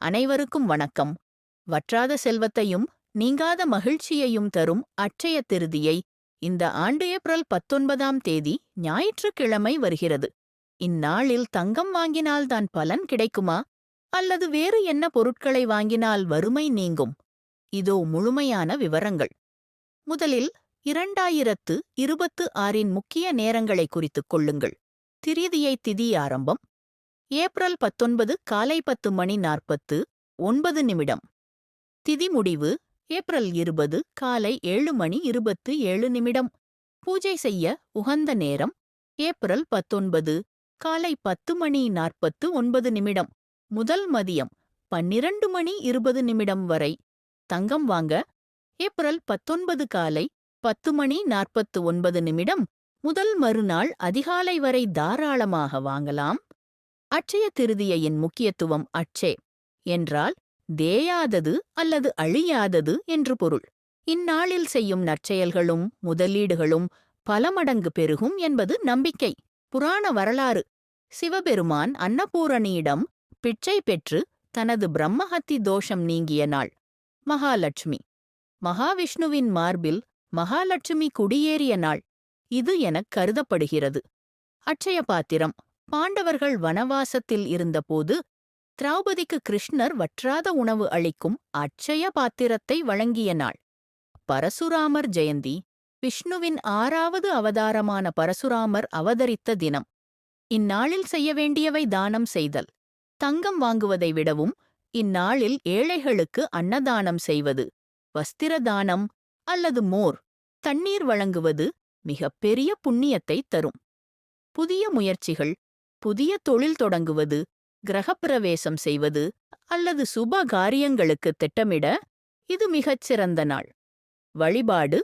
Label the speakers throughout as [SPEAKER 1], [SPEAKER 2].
[SPEAKER 1] அனைவருக்கும் வணக்கம். வற்றாத செல்வத்தையும் நீங்காத மகிழ்ச்சியையும் தரும் அட்சய திருதியை இந்த ஆண்டு ஏப்ரல் 19ஆம் தேதி ஞாயிற்றுக்கிழமை வருகிறது. இந்நாளில் தங்கம் வாங்கினால்தான் பலன் கிடைக்குமா, அல்லது வேறு என்ன பொருட்களை வாங்கினால் வறுமை நீங்கும்? இதோ முழுமையான விவரங்கள். முதலில் 2026இன் முக்கிய நேரங்களை குறித்துக் கொள்ளுங்கள். திரிதியை திதி ஆரம்பம் ஏப்ரல் 19 காலை 10:49. திதி முடிவு ஏப்ரல் 20 காலை 7:27. பூஜை செய்ய உகந்த நேரம் ஏப்ரல் 19 காலை 10:49. முதல் மதியம் 12:20 வரை. தங்கம் வாங்க ஏப்ரல் 19 காலை 10:49 முதல் மறுநாள் அதிகாலை வரை தாராளமாக வாங்கலாம். அட்சய திருதியையின் முக்கியத்துவம். அட்சே என்றால் தேயாதது அல்லது அழியாதது என்று பொருள். இந்நாளில் செய்யும் நற்செயல்களும் முதலீடுகளும் பல மடங்கு பெருகும் என்பது நம்பிக்கை. புராண வரலாறு. சிவபெருமான் அன்னபூரணியிடம் பிச்சை பெற்று தனது பிரம்மஹத்தி தோஷம் நீங்கிய நாள். மகாலட்சுமி. மகாவிஷ்ணுவின் மார்பில் மகாலட்சுமி குடியேறிய நாள் இது எனக் கருதப்படுகிறது. அட்சய பாத்திரம். பாண்டவர்கள் வனவாசத்தில் இருந்தபோது திரௌபதிக்கு கிருஷ்ணர் வற்றாத உணவு அளிக்கும் அட்சய பாத்திரத்தை வழங்கிய நாள். பரசுராமர் ஜெயந்தி. விஷ்ணுவின் 6வது அவதாரமான பரசுராமர் அவதரித்த தினம். இந்நாளில் செய்ய வேண்டியவை. தானம் செய்தல். தங்கம் வாங்குவதை விடவும் இந்நாளில் ஏழைகளுக்கு அன்னதானம் செய்வது, வஸ்திர தானம் அல்லது மோர், தண்ணீர் வழங்குவது மிகப்பெரிய புண்ணியத்தை தரும். புதிய முயற்சிகள். புதிய தொழில் தொடங்குவது, கிரகப்பிரவேசம் செய்வது அல்லது சுப காரியங்களுக்கு திட்டமிட இது மிகச் சிறந்த நாள். வழிபாடு.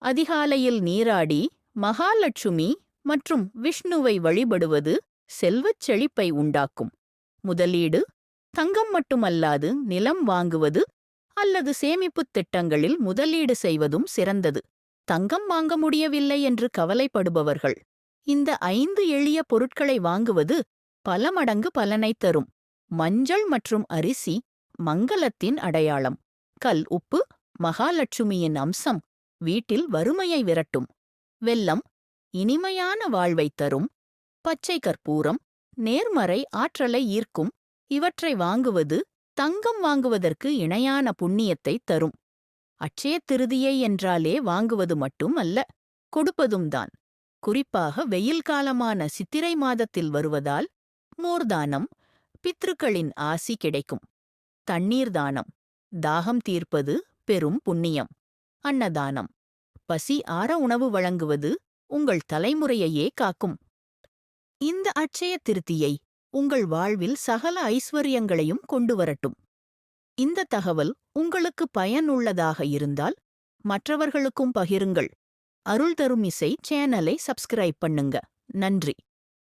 [SPEAKER 1] அதிகாலையில் நீராடி மகாலட்சுமி மற்றும் விஷ்ணுவை வழிபடுவது செல்வச் செழிப்பை உண்டாக்கும். முதலீடு. தங்கம் மட்டுமல்லாது நிலம் வாங்குவது அல்லது சேமிப்புத் திட்டங்களில் முதலீடு செய்வதும் சிறந்தது. தங்கம் வாங்க முடியவில்லை என்று கவலைப்படுபவர்கள் இந்த 5 எளிய பொருட்களை வாங்குவது பல மடங்கு பலனைத் தரும். மஞ்சள் மற்றும் அரிசி மங்களத்தின் அடையாளம். கல் உப்பு மகாலட்சுமியின் அம்சம், வீட்டில் வறுமையை விரட்டும். வெல்லம் இனிமையான வாழ்வைத் தரும். பச்சை கற்பூரம் நேர்மறை ஆற்றலை ஈர்க்கும். இவற்றை வாங்குவது தங்கம் வாங்குவதற்கு இணையான புண்ணியத்தைத் தரும். அட்சய திருதியை என்றாலே வாங்குவது மட்டும் அல்ல, கொடுப்பதும்தான். குறிப்பாக வெயில் காலமான சித்திரை மாதத்தில் வருவதால் மோர்தானம், பித்ருக்களின் ஆசி கிடைக்கும். தண்ணீர் தானம். தாகம் தீர்ப்பது பெரும் புண்ணியம். அன்னதானம். பசி ஆற உணவு வழங்குவது உங்கள் தலைமுறையையே காக்கும். இந்த அட்சய திருதியை உங்கள் வாழ்வில் சகல ஐஸ்வர்யங்களையும் கொண்டு வரட்டும். இந்த தகவல் உங்களுக்கு பயனுள்ளதாக இருந்தால் மற்றவர்களுக்கும் பகிருங்கள். அருள் தரும் இசை சேனலை சப்ஸ்கிரைப் பண்ணுங்க. நன்றி.